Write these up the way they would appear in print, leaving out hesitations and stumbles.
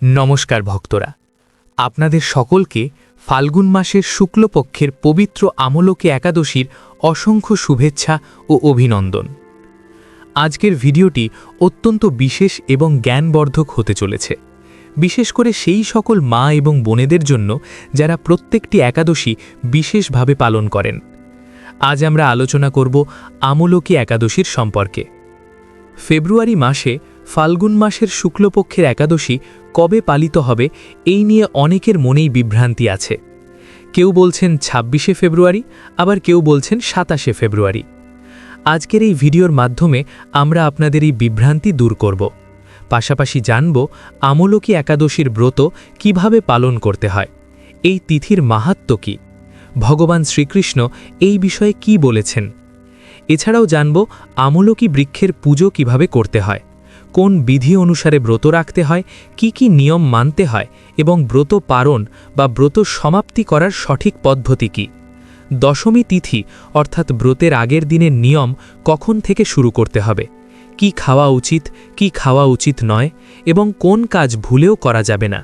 নমস্কার ভক্তরা, আপনাদের সকলকে ফাল্গুন মাসের শুক্লপক্ষের পবিত্র আমলকি একাদশীর অসংখ্য শুভেচ্ছা ও অভিনন্দন। আজকের ভিডিওটি অত্যন্ত বিশেষ এবং জ্ঞানবর্ধক হতে চলেছে, বিশেষ করে সেই সকল মা এবং বোনেদের জন্য যারা প্রত্যেকটি একাদশী বিশেষভাবে পালন করেন। আজ আমরা আলোচনা করব আমলকি একাদশীর সম্পর্কে। ফেব্রুয়ারি মাসে ফাল্গুন মাসের শুক্লপক্ষের একাদশী কবে পালিত হবে এই নিয়ে অনেকের মনেই বিভ্রান্তি আছে। কেউ বলছেন ২৬শে ফেব্রুয়ারি, আবার কেউ বলছেন ২৭শে ফেব্রুয়ারি। আজকের এই ভিডিওর মাধ্যমে আমরা আপনাদের এই বিভ্রান্তি দূর করব, পাশাপাশি জানব আমলকি একাদশীর ব্রত কিভাবে পালন করতে হয়, এই তিথির মাহাত্ম্য কী, ভগবান শ্রীকৃষ্ণ এই বিষয়ে কি বলেছেন। এছাড়াও জানব আমলকি বৃক্ষের পুজো কিভাবে করতে হয়, কোন বিধি অনুসারে ব্রত রাখতে হয়, কি কি নিয়ম মানতে হয় এবং ব্রত পারণ বা ব্রত সমাপ্তি করার সঠিক পদ্ধতি কী। দশমী তিথি অর্থাৎ ব্রতের আগের দিনের নিয়ম কখন থেকে শুরু করতে হবে, কি খাওয়া উচিত, কি খাওয়া উচিত নয় এবং কোন কাজ ভুলেও করা যাবে না,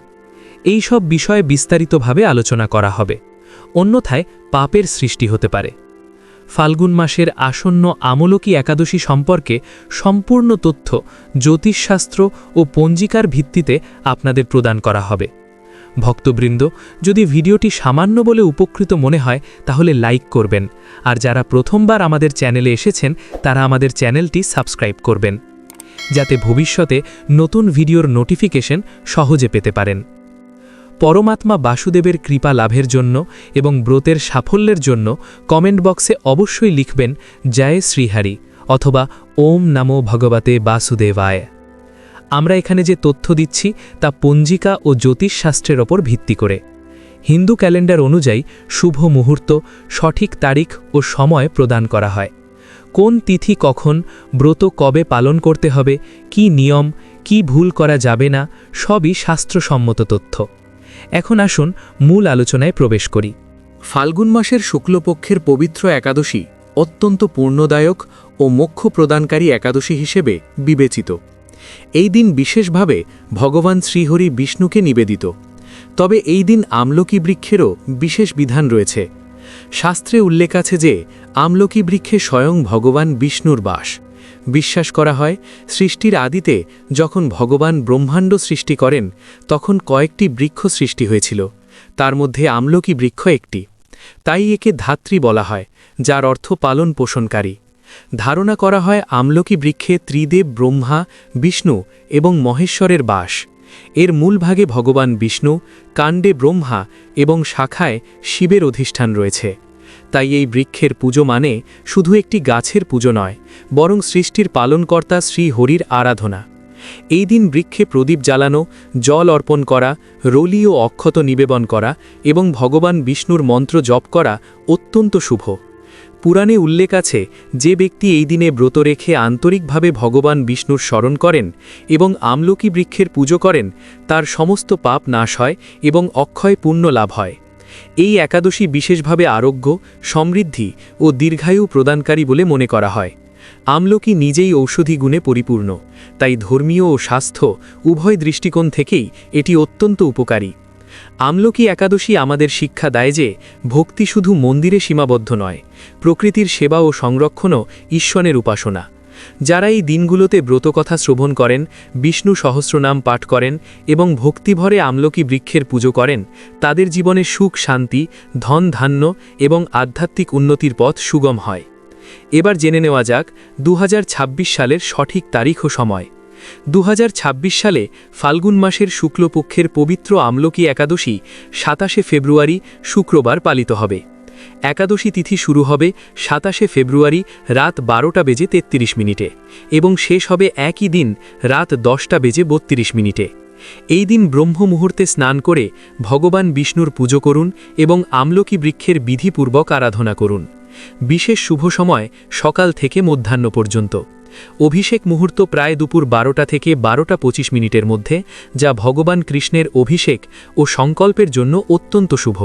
এই সব বিষয়ে বিস্তারিতভাবে আলোচনা করা হবে। অন্যথায় পাপের সৃষ্টি হতে পারে। ফাল্গুন মাসের আসন্ন আমলকি একাদশী সম্পর্কে সম্পূর্ণ তথ্য জ্যোতিষশাস্ত্র ও পঞ্জিকার ভিত্তিতে আপনাদের প্রদান করা হবে। ভক্তবৃন্দ, যদি ভিডিওটি সামান্য বলে উপকৃত মনে হয় তাহলে লাইক করবেন, আর যারা প্রথমবার আমাদের চ্যানেলে এসেছেন তারা আমাদের চ্যানেলটি সাবস্ক্রাইব করবেন, যাতে ভবিষ্যতে নতুন ভিডিওর নোটিফিকেশন সহজে পেতে পারেন। পরমাত্মা বাসুদেবের কৃপা লাভের জন্য এবং ব্রতের সাফল্যের জন্য কমেন্ট বক্সে অবশ্যই লিখবেন জয় শ্রীহরি অথবা ওম নমো ভগবতে বাসুদেবায়। আমরা এখানে যে তথ্য দিচ্ছি তা পঞ্জিকা ও জ্যোতিষশাস্ত্রের ওপর ভিত্তি করে। হিন্দু ক্যালেন্ডার অনুযায়ী শুভ মুহূর্ত, সঠিক তারিখ ও সময় প্রদান করা হয়। কোন তিথি কখন, ব্রত কবে পালন করতে হবে, কি নিয়ম, কি ভুল করা যাবে না, সবই শাস্ত্রসম্মত তথ্য। এখন আসুন মূল আলোচনায় প্রবেশ করি। ফাল্গুন মাসের শুক্লপক্ষের পবিত্র একাদশী অত্যন্ত পূর্ণদায়ক ও মোক্ষ প্রদানকারী একাদশী হিসেবে বিবেচিত। এই দিন বিশেষভাবে ভগবান শ্রীহরি বিষ্ণুকে নিবেদিত। তবে এই দিন আমলকি বৃক্ষেরও বিশেষ বিধান রয়েছে। শাস্ত্রে উল্লেখ আছে যে আমলকি বৃক্ষে স্বয়ং ভগবান বিষ্ণুর বাস। বিশ্বাস করা হয় সৃষ্টির আদিতে যখন ভগবান ব্রহ্মাণ্ড সৃষ্টি করেন তখন কয়েকটি বৃক্ষ সৃষ্টি হয়েছিল, তার মধ্যে আমলকি বৃক্ষ একটি। তাই একে ধাত্রী বলা হয়, যার অর্থ পালন পোষণকারী। ধারণা করা হয় আমলকি বৃক্ষে ত্রিদেব ব্রহ্মা, বিষ্ণু এবং মহেশ্বরের বাস। এর মূল ভাগে ভগবান বিষ্ণু, কাণ্ডে ব্রহ্মা এবং শাখায় শিবের অধিষ্ঠান রয়েছে। তাই এই বৃক্ষের পুজো মানে শুধু একটি গাছের পুজো নয়, বরং সৃষ্টির পালনকর্তা শ্রী হরির আরাধনা। এই দিন বৃক্ষে প্রদীপ জ্বালানো, জল অর্পণ করা, রলি ও অক্ষত নিবেদন করা এবং ভগবান বিষ্ণুর মন্ত্র জপ করা অত্যন্ত শুভ। পুরাণে উল্লেখ আছে যে ব্যক্তি এই দিনে ব্রত রেখে আন্তরিকভাবে ভগবান বিষ্ণুর স্মরণ করেন এবং আমলকি বৃক্ষের পুজো করেন, তার সমস্ত পাপ নাশ হয় এবং অক্ষয় পুণ্য লাভ হয়। এই একাদশী বিশেষভাবে আরোগ্য, সমৃদ্ধি ও দীর্ঘায়ু প্রদানকারী বলে মনে করা হয়। আমলকি নিজেই ঔষধি গুণে পরিপূর্ণ, তাই ধর্মীয় ও স্বাস্থ্য উভয় দৃষ্টিকোণ থেকেই এটি অত্যন্ত উপকারী। আমলকি একাদশী আমাদের শিক্ষা দেয় যে ভক্তি শুধু মন্দিরে সীমাবদ্ধ নয়, প্রকৃতির সেবা ও সংরক্ষণও ঈশ্বরের উপাসনা। যারা এই দিনগুলোতে ব্রতকথা শ্রবণ করেন, বিষ্ণু সহস্রনাম পাঠ করেন এবং ভক্তিভরে আমলকি বৃক্ষের পুজো করেন, তাদের জীবনে সুখ, শান্তি, ধন ধান্য এবং আধ্যাত্মিক উন্নতির পথ সুগম হয়। এবার জেনে নেওয়া যাক ২০২৬ সালের সঠিক তারিখ ও সময়। ২০২৬ সালে ফাল্গুন মাসের শুক্লপক্ষের পবিত্র আমলকি একাদশী ২৭শে ফেব্রুয়ারি শুক্রবার পালিত হবে। একাদশী তিথি শুরু হবে ২৭শে ফেব্রুয়ারি রাত ১২:৩৩ এবং শেষ হবে একই দিন রাত ১০:৩২। এই দিন ব্রহ্ম মুহূর্তে স্নান করে ভগবান বিষ্ণুর পুজো করুন এবং আমলকি বৃক্ষের বিধিপূর্বক আরাধনা করুন। বিশেষ শুভ সময় সকাল থেকে মধ্যাহ্ন পর্যন্ত। অভিষেক মুহূর্ত প্রায় দুপুর ১২টা থেকে ১২:২৫ মধ্যে, যা ভগবান কৃষ্ণের অভিষেক ও সংকল্পের জন্য অত্যন্ত শুভ।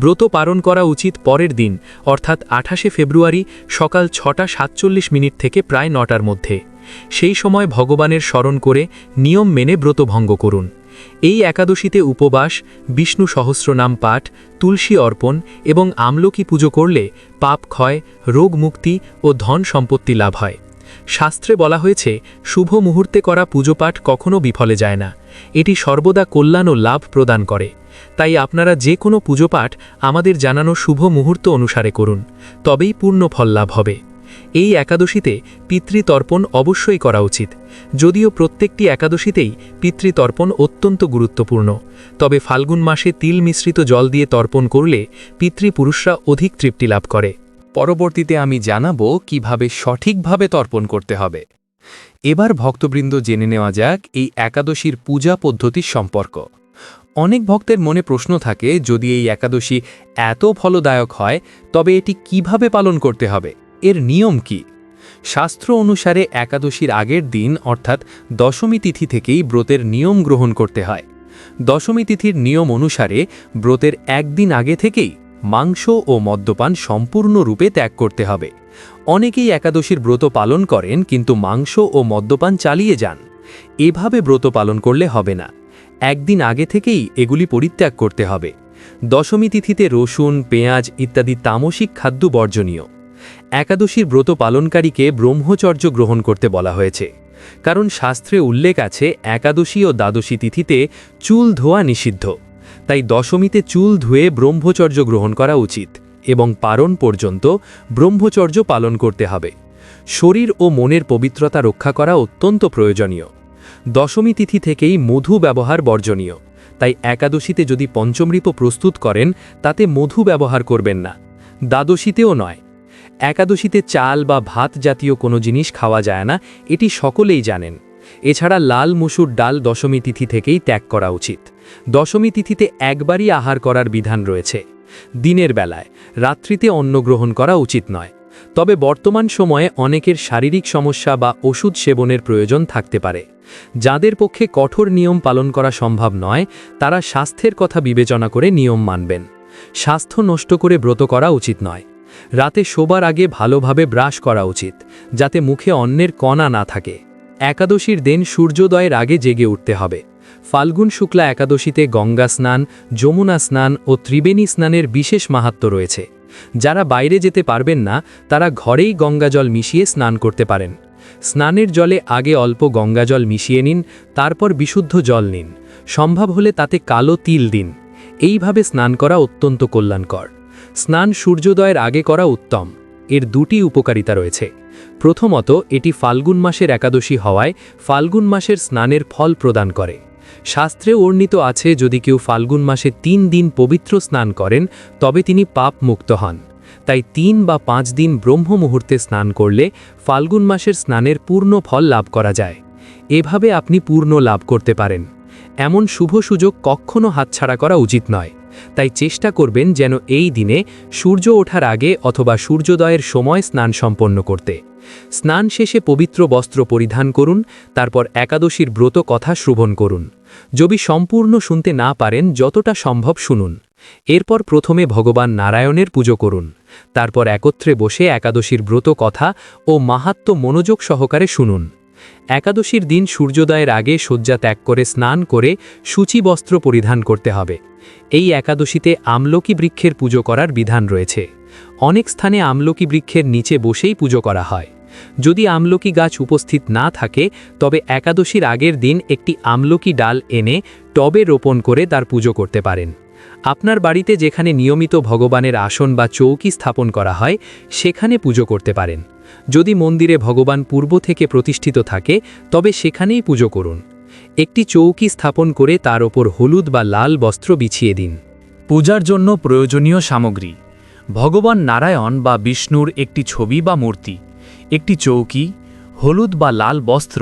ব্রত পালন করা উচিত পরের দিন অর্থাৎ ২৮শে ফেব্রুয়ারি সকাল ৬:৪৭ থেকে প্রায় ৯টার মধ্যে। সেই সময় ভগবানের স্মরণ করে নিয়ম মেনে ব্রত ভঙ্গ করুন। এই একাদশীতে উপবাস, বিষ্ণু সহস্রনাম পাঠ, তুলসী অর্পণ এবং আমলকি পুজো করলে পাপ ক্ষয়, রোগ মুক্তি ও ধন সম্পত্তি লাভ হয়। শাস্ত্রে বলা হয়েছে, শুভ মুহূর্তে করা পুজোপাঠ কখনো বিফলে যায় না। এটি সর্বদা কল্যাণ ও লাভ প্রদান করে। তাই আপনারা যে কোনো পুজোপাঠ আমাদের জানানো শুভ মুহূর্ত অনুসারে করুন, তবেই পূর্ণ ফল লাভ হবে। এই একাদশীতে পিতৃতর্পণ অবশ্যই করা উচিত। যদিও প্রত্যেকটি একাদশীতেই পিতৃতর্পণ অত্যন্ত গুরুত্বপূর্ণ, তবে ফাল্গুন মাসে তিল মিশ্রিত জল দিয়ে তর্পণ করলে পিতৃপুরুষরা অধিক তৃপ্তি লাভ করে। পরবর্তীতে আমি জানাবো কিভাবে সঠিকভাবে তর্পণ করতে হবে। এবার ভক্তবৃন্দ জেনে নেওয়া যাক এই একাদশীর পূজা পদ্ধতির সম্পর্ক। অনেক ভক্তের মনে প্রশ্ন থাকে, যদি এই একাদশী এত ফলদায়ক হয় তবে এটি কিভাবে পালন করতে হবে, এর নিয়ম কি? শাস্ত্র অনুসারে একাদশীর আগের দিন অর্থাৎ দশমী তিথি থেকেই ব্রতের নিয়ম গ্রহণ করতে হয়। দশমী তিথির নিয়ম অনুসারে ব্রতের একদিন আগে থেকেই মাংস ও মদ্যপান সম্পূর্ণরূপে ত্যাগ করতে হবে। অনেকেই একাদশীর ব্রত পালন করেন কিন্তু মাংস ও মদ্যপান চালিয়ে যান। এভাবে ব্রত পালন করলে হবে না। একদিন আগে থেকেই এগুলি পরিত্যাগ করতে হবে। দশমী তিথিতে রসুন, পেঁয়াজ ইত্যাদি তামসিক খাদ্য বর্জনীয়। একাদশীর ব্রত পালনকারীকে ব্রহ্মচর্য গ্রহণ করতে বলা হয়েছে, কারণ শাস্ত্রে উল্লেখ আছে একাদশী ও দ্বাদশী তিথিতে চুল ধোয়া নিষিদ্ধ। তাই দশমীতে চুল ধুয়ে ব্রহ্মচর্য গ্রহণ করা উচিত এবং পারণ পর্যন্ত ব্রহ্মচর্য পালন করতে হবে। শরীর ও মনের পবিত্রতা রক্ষা করা অত্যন্ত প্রয়োজনীয়। দশমী তিথি থেকেই মধু ব্যবহার বর্জনীয়। তাই একাদশীতে যদি পঞ্চমৃত প্রস্তুত করেন তাতে মধু ব্যবহার করবেন না। দ্বাদশীতেও নয়। একাদশীতে চাল বা ভাত জাতীয় কোনো জিনিস খাওয়া যায় না, এটি সকলেই জানেন। এছাড়া লাল মসুর ডাল দশমী তিথি থেকেই ত্যাগ করা উচিত। দশমী তিথিতে একবারই আহার করার বিধান রয়েছে। দিনের বেলায়, রাত্রিতে অন্ন গ্রহণ করা উচিত নয়। তবে বর্তমান সময়ে অনেকের শারীরিক সমস্যা বা ওষুধ সেবনের প্রয়োজন থাকতে পারে। যাদের পক্ষে কঠোর নিয়ম পালন করা সম্ভব নয়, তারা স্বাস্থ্যের কথা বিবেচনা করে নিয়ম মানবেন। স্বাস্থ্য নষ্ট করে ব্রত করা উচিত নয়। রাতে শোবার আগে ভালোভাবে ব্রাশ করা উচিত, যাতে মুখে অন্নের কণা না থাকে। একাদশীর দিন সূর্যোদয়ের আগে জেগে উঠতে হবে। ফাল্গুন শুক্লা একাদশীতে গঙ্গা স্নান, যমুনা স্নান ও ত্রিবেণী স্নানের বিশেষ মাহাত্ম্য রয়েছে। যারা বাইরে যেতে পারবেন না, তারা ঘরেই গঙ্গাজল মিশিয়ে স্নান করতে পারেন। স্নানের জলে আগে অল্প গঙ্গাজল মিশিয়ে নিন, তারপর বিশুদ্ধ জল নিন। সম্ভব হলে তাতে কালো তিল দিন। এইভাবে স্নান করা অত্যন্ত কল্যাণকর। স্নান সূর্যোদয়ের আগে করা উত্তম। এর দুটি উপকারিতা রয়েছে। প্রথমত, এটি ফাল্গুন মাসের একাদশী হওয়ায় ফাল্গুন মাসের স্নানের ফল প্রদান করে। শাস্ত্রে বর্ণিত আছে, যদি কেউ ফাল্গুন মাসে 3 দিন পবিত্র স্নান করেন তবে তিনি পাপ মুক্ত হন। তাই 3 বা 5 দিন ব্রহ্ম মুহূর্তে স্নান করলে ফাল্গুন মাসের স্নানের পূর্ণ ফল লাভ করা যায়। এভাবে আপনি পূর্ণ লাভ করতে পারেন। এমন শুভ সুযোগ কখনো হাতছাড়া করা উচিত নয়। তাই চেষ্টা করবেন যেন এই দিনে সূর্য ওঠার আগে অথবা সূর্যোদয়ের সময় স্নান সম্পন্ন করতে। স্নান শেষে পবিত্র বস্ত্র পরিধান করুন, তারপর একাদশীর ব্রত কথা শ্রবণ করুন। যদি সম্পূর্ণ শুনতে না পারেন, যতটা সম্ভব শুনুন। এরপর প্রথমে ভগবান নারায়ণের পুজো করুন। তারপর একত্রে বসে একাদশীর ব্রত কথা ও মাহাত্ম্য মনোযোগ সহকারে শুনুন। একাদশীর দিন সূর্যোদয়ের আগে শয্যা ত্যাগ করে স্নান করে সূচি বস্ত্র পরিধান করতে হবে। এই একাদশীতে আমলকি বৃক্ষের পুজো করার বিধান রয়েছে। অনেক স্থানে আমলকি বৃক্ষের নিচে বসেই পুজো করা হয়। যদি আমলকি গাছ উপস্থিত না থাকে, তবে একাদশীর আগের দিন একটি আমলকি ডাল এনে টবে রোপণ করে তার পুজো করতে পারেন। আপনার বাড়িতে যেখানে নিয়মিত ভগবানের আসন বা চৌকি স্থাপন করা হয়, সেখানে পুজো করতে পারেন। যদি মন্দিরে ভগবান পূর্ব থেকে প্রতিষ্ঠিত থাকে, তবে সেখানেই পুজো করুন। একটি চৌকি স্থাপন করে তার ওপর হলুদ বা লাল বস্ত্র বিছিয়ে দিন। পূজার জন্য প্রয়োজনীয় সামগ্রী: ভগবান নারায়ণ বা বিষ্ণুর একটি ছবি বা মূর্তি, একটি চৌকি, হলুদ বা লাল বস্ত্র,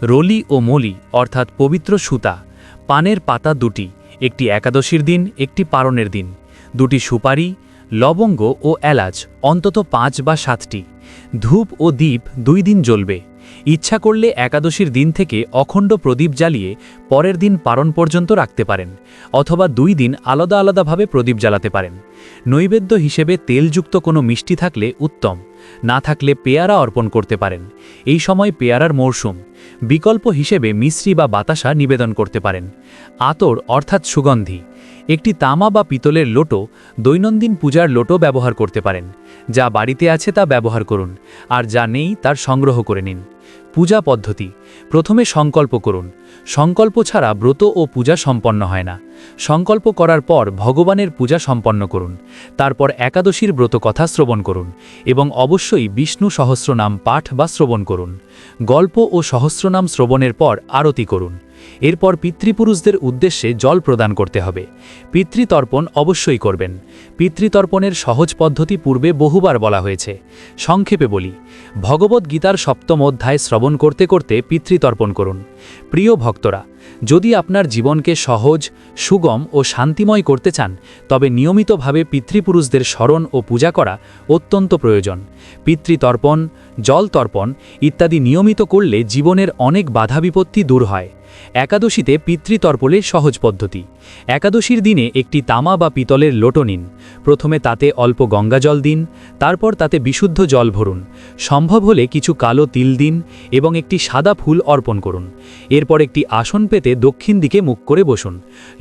রলি ও মলি অর্থাৎ পবিত্র সুতা, পানের পাতা 2টি, একটি একাদশীর দিন, একটি পারণের দিন, 2টি সুপারি, লবঙ্গ ও এলাচ অন্তত 5 বা 7টি, ধূপ ও দীপ 2 দিন জ্বলবে। ইচ্ছা করলে একাদশীর দিন থেকে অখণ্ড প্রদীপ জ্বালিয়ে পরের দিন পারণ পর্যন্ত রাখতে পারেন, অথবা 2 দিন আলাদা আলাদাভাবে প্রদীপ জ্বালাতে পারেন। নৈবেদ্য হিসেবে তেলযুক্ত কোনো মিষ্টি থাকলে উত্তম, না থাকলে পেয়ারা অর্পণ করতে পারেন। এই সময় পেয়ারার মরশুম। বিকল্প হিসেবে মিশ্রি বা বাতাসা নিবেদন করতে পারেন। আতর অর্থাৎ সুগন্ধি। একটি তামা বা পিতলের লোটো, দৈনন্দিন পূজার লোটো ব্যবহার করতে পারেন। যা বাড়িতে আছে তা ব্যবহার করুন, আর যা নেই তার সংগ্রহ করে নিন। পূজা পদ্ধতি। প্রথমে সংকল্প করুন। সংকল্প ছাড়া ব্রত ও পূজা সম্পন্ন হয় না। সংকল্প করার পর ভগবানের পূজা সম্পন্ন করুন। তারপর একাদশীর ব্রত কথা শ্রবণ করুন এবং অবশ্যই বিষ্ণু সহস্রনাম পাঠ বা শ্রবণ করুন। গল্প ও সহস্রনাম শ্রবণের পর আরতি করুন। এরপর পিতৃপুরুষদের উদ্দেশ্যে জল প্রদান করতে হবে। পিতৃতর্পণ অবশ্যই করবেন। পিতৃতর্পণের সহজ পদ্ধতি পূর্বে বহুবার বলা হয়েছে। সংক্ষেপে বলি, ভগবদ্গীতার 7ম অধ্যায় শ্রবণ করতে করতে পিতৃতর্পণ করুন। প্রিয় ভক্তরা, যদি আপনার জীবনকে সহজ, সুগম ও শান্তিময় করতে চান, তবে নিয়মিতভাবে পিতৃপুরুষদের স্মরণ ও পূজা করা অত্যন্ত প্রয়োজন। পিতৃতর্পণ, জল তর্পণ ইত্যাদি নিয়মিত করলে জীবনের অনেক বাধা বিপত্তি দূর হয়। একাদশীতে পিতৃতর্পণের সহজ পদ্ধতি। একাদশীর দিনে একটি তামা বা পিতলের লোটো নিন। প্রথমে তাতে অল্প গঙ্গাজল দিন, তারপর তাতে বিশুদ্ধ জল ভরুন। সম্ভব হলে কিছু কালো তিল দিন এবং একটি সাদা ফুল অর্পণ করুন। এরপর একটি আসন পেতে দক্ষিণ দিকে মুখ করে বসুন।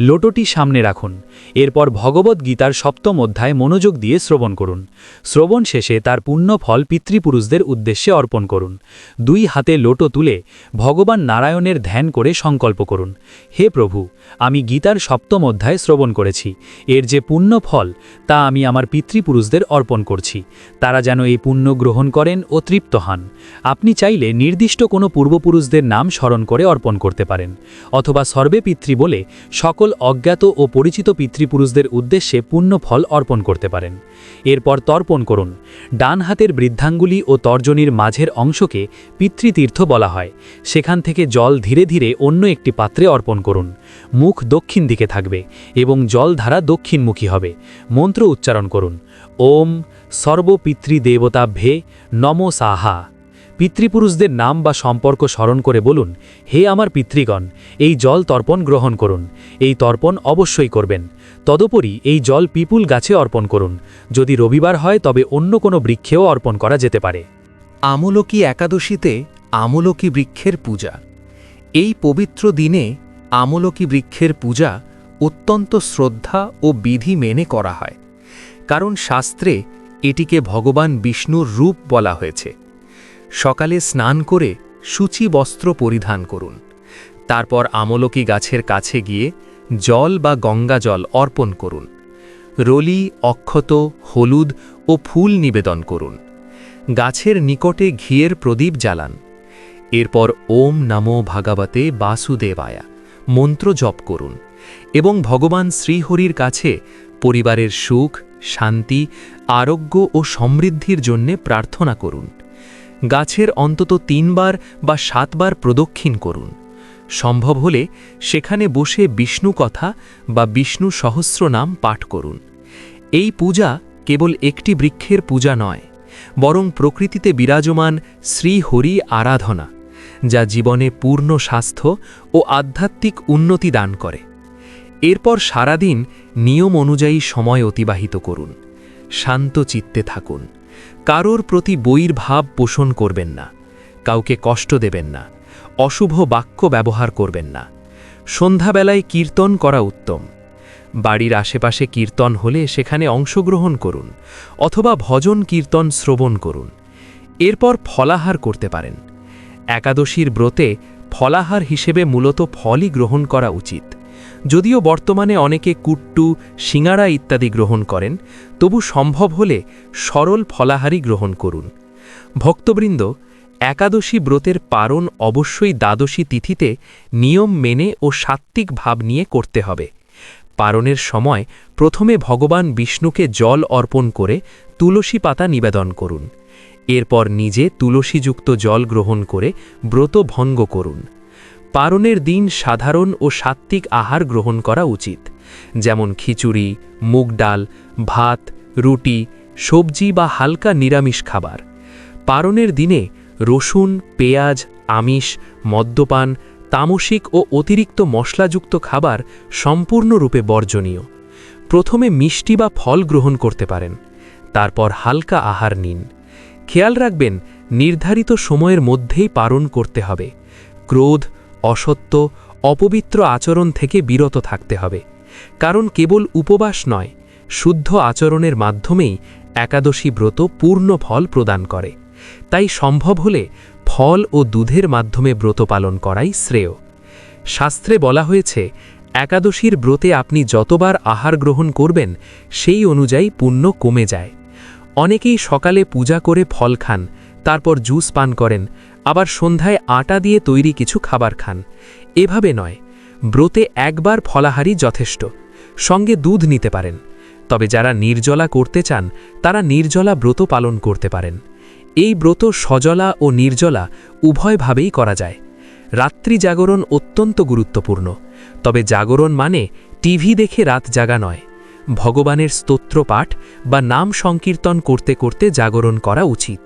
লোটোটি সামনে রাখুন। এরপর ভগবদ্গীতার 7ম অধ্যায় মনোযোগ দিয়ে শ্রবণ করুন। শ্রবণ শেষে তার পুণ্য ফল পিতৃপুরুষদের উদ্দেশ্যে অর্পণ করুন। 2 হাতে লোটো তুলে ভগবান নারায়ণের ধ্যান করে সংকল্প করুন, হে প্রভু, আমি গীতার 7ম অধ্যায় শ্রবণ করেছি। এর যে পুণ্য ফল তা আমি আমার পিতৃপুরুষদের অর্পণ করছি। তারা যেন এই পুণ্য গ্রহণ করেন ও তৃপ্ত হন। আপনি চাইলে নির্দিষ্ট কোনো পূর্বপুরুষদের নাম স্মরণ করে অর্পণ করতে পারেন, অথবা সর্বে পিতৃ বলে সকল অজ্ঞাত ও পরিচিত পিতৃপুরুষদের উদ্দেশ্যে পুণ্য ফল অর্পণ করতে পারেন। এরপর তর্পণ করুন। ডান হাতের বৃদ্ধাঙ্গুলি ও তর্জনীর মাঝের অংশকে পিতৃতীর্থ বলা হয়। সেখান থেকে জল ধীরে ধীরে অন্য একটি পাত্রে অর্পণ করুন। মুখ দক্ষিণ দিকে থাকবে এবং জলধারা দক্ষিণমুখী হবে। মন্ত্র উচ্চারণ করুন, ওম সর্বপিতৃদেবতাভ্যে নমো সাহা। পিতৃপুরুষদের নাম বা সম্পর্ক স্মরণ করে বলুন, হে আমার পিতৃগণ, এই জল তর্পণ গ্রহণ করুন। এই তর্পণ অবশ্যই করবেন। তদুপরি এই জল পিপুল গাছে অর্পণ করুন। যদি রবিবার হয় তবে অন্য কোনো বৃক্ষেও অর্পণ করা যেতে পারে। আমলকি একাদশীতে আমলকি বৃক্ষের পূজা। এই পবিত্র দিনে আমলকি বৃক্ষের পূজা অত্যন্ত শ্রদ্ধা ও বিধি মেনে করা হয়, কারণ শাস্ত্রে এটিকে ভগবান বিষ্ণুর রূপ বলা হয়েছে। সকালে স্নান করে সূচি বস্ত্র পরিধান করুন। তারপর আমলকি গাছের কাছে গিয়ে জল বা গঙ্গা জল অর্পণ করুন। রলি, অক্ষত, হলুদ ও ফুল নিবেদন করুন। গাছের নিকটে ঘিয়ের প্রদীপ জ্বালান। এরপর ওম নমো ভগবতে বাসুদেবায়া মন্ত্র জপ করুন এবং ভগবান শ্রীহরির কাছে পরিবারের সুখ, শান্তি, আরোগ্য ও সমৃদ্ধির জন্যে প্রার্থনা করুন। গাছের অন্তত 3 বার বা 7 বার প্রদক্ষিণ করুন। সম্ভব হলে সেখানে বসে বিষ্ণু কথা বা বিষ্ণু সহস্রনাম পাঠ করুন। এই পূজা কেবল একটি বৃক্ষের পূজা নয়, বরং প্রকৃতিতে বিরাজমান শ্রীহরি আরাধনা, যা জীবনে পূর্ণ স্বাস্থ্য ও আধ্যাত্মিক উন্নতি দান করে। এরপর সারাদিন নিয়ম অনুযায়ী সময় অতিবাহিত করুন। শান্ত চিত্তে থাকুন। কারোর প্রতি বৈরভাব পোষণ করবেন না। কাউকে কষ্ট দেবেন না। অশুভ বাক্য ব্যবহার করবেন না। সন্ধ্যাবেলায় কীর্তন করা উত্তম। বাড়ির আশেপাশে কীর্তন হলে সেখানে অংশগ্রহণ করুন, অথবা ভজন কীর্তন শ্রবণ করুন। এরপর ফলাহার করতে পারেন। একাদশীর ব্রতে ফলাহার হিসেবে মূলত ফলই গ্রহণ করা উচিত। যদিও বর্তমানে অনেকে কুট্টু, সিঙাড়া ইত্যাদি গ্রহণ করেন, তবু সম্ভব হলে সরল ফলাহারই গ্রহণ করুন। ভক্তবৃন্দ, একাদশী ব্রতের পারণ অবশ্যই দ্বাদশী তিথিতে নিয়ম মেনে ও সাত্ত্বিক ভাব নিয়ে করতে হবে। পারণের সময় প্রথমে ভগবান বিষ্ণুকে জল অর্পণ করে তুলসী পাতা নিবেদন করুন। এরপর নিজে তুলসীযুক্ত জল গ্রহণ করে ব্রত ভঙ্গ করুন। পারণের দিন সাধারণ ও সাত্ত্বিক আহার গ্রহণ করা উচিত, যেমন খিচুড়ি, মুগ ডাল, ভাত, রুটি, সবজি বা হালকা নিরামিষ খাবার। পারণের দিনে রসুন, পেঁয়াজ, আমিষ, মদ্যপান, তামসিক ও অতিরিক্ত মশলাযুক্ত খাবার সম্পূর্ণরূপে বর্জনীয়। প্রথমে মিষ্টি বা ফল গ্রহণ করতে পারেন, তারপর হালকা আহার নিন। খেয়াল রাখবেন, নির্ধারিত সময়ের মধ্যেই পালন করতে হবে। ক্রোধ, অসত্য, অপবিত্র আচরণ থেকে বিরত থাকতে হবে, কারণ কেবল উপবাস নয়, শুদ্ধ আচরণের মাধ্যমেই একাদশী ব্রত পূর্ণ ফল প্রদান করে। তাই সম্ভব হলে ফল ও দুধের মাধ্যমে ব্রত পালন করাই শ্রেয়। শাস্ত্রে বলা হয়েছে, একাদশীর ব্রতে আপনি যতবার আহার গ্রহণ করবেন সেই অনুযায়ী পুণ্য কমে যায়। অনেকেই সকালে পূজা করে ফল খান, তারপর জুস পান করেন, আবার সন্ধ্যায় আটা দিয়ে তৈরি কিছু খাবার খান। এভাবে নয়, ব্রতে একবার ফলাহারই যথেষ্ট, সঙ্গে দুধ নিতে পারেন। তবে যারা নির্জলা করতে চান তারা নির্জলা ব্রত পালন করতে পারেন। এই ব্রত সজলা ও নির্জলা উভয়ভাবেই করা যায়। রাত্রি জাগরণ অত্যন্ত গুরুত্বপূর্ণ, তবে জাগরণ মানে টিভি দেখে রাত জাগা নয়। ভগবানের স্তোত্র পাঠ বা নাম সংকীর্তন করতে করতে জাগরণ করা উচিত।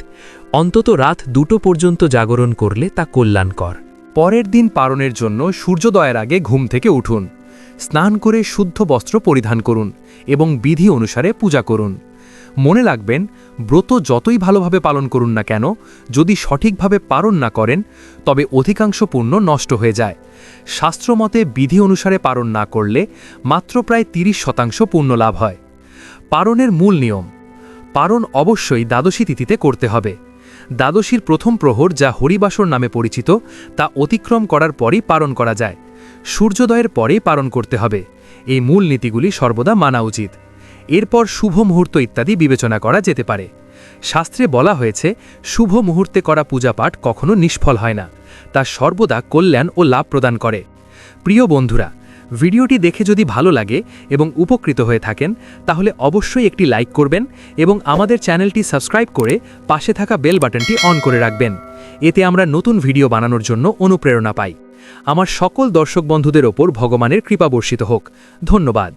অন্তত রাত 2টো পর্যন্ত জাগরণ করলে তা কল্যাণকর। পরের দিন পালনের জন্য সূর্যোদয়ের আগে ঘুম থেকে উঠুন, স্নান করে শুদ্ধ বস্ত্র পরিধান করুন এবং বিধি অনুসারে পূজা করুন। মনে রাখবেন, ব্রত যতই ভালোভাবে পালন করুন না কেন, যদি সঠিকভাবে পালন না করেন তবে অধিকাংশ পুণ্য নষ্ট হয়ে যায়। শাস্ত্রমতে বিধি অনুসারে পালন না করলে মাত্র প্রায় 30% পুণ্য লাভ হয়। পালনের মূল নিয়ম: পালন অবশ্যই দ্বাদশী তিথিতে করতে হবে। দ্বাদশীর প্রথম প্রহর, যা হরিবাসর নামে পরিচিত, তা অতিক্রম করার পরই পালন করা যায়। সূর্যোদয়ের পরেই পালন করতে হবে। এই মূল নীতিগুলি সর্বদা মানা উচিত। এরপর শুভ মুহূর্ত ইত্যাদি বিবেচনা করা যেতে পারে। শাস্ত্রে বলা হয়েছে, শুভ মুহূর্তে করা পূজাপাঠ কখনো নিষ্ফল হয় না, তা সর্বদা কল্যাণ ও লাভ প্রদান করে। প্রিয় বন্ধুরা, ভিডিওটি দেখে যদি ভালো লাগে এবং উপকৃত হয়ে থাকেন তাহলে অবশ্যই একটি লাইক করবেন এবং আমাদের চ্যানেলটি সাবস্ক্রাইব করে পাশে থাকা বেল বাটনটি অন করে রাখবেন। এতে আমরা নতুন ভিডিও বানানোর জন্য অনুপ্রেরণা পাই। আমার সকল দর্শক বন্ধুদের ওপর ভগবানের কৃপা বর্ষিত হোক। ধন্যবাদ।